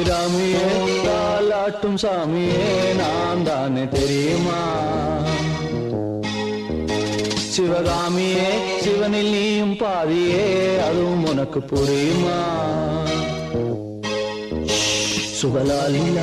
அபிராமியே தாலாட்டும் சாமியே நான் தானே தெரியுமா? சிவகாமியே சிவனில் நீயும் பாதியே அதுவும் உனக்கு புரியுமா? சுகலாலிலா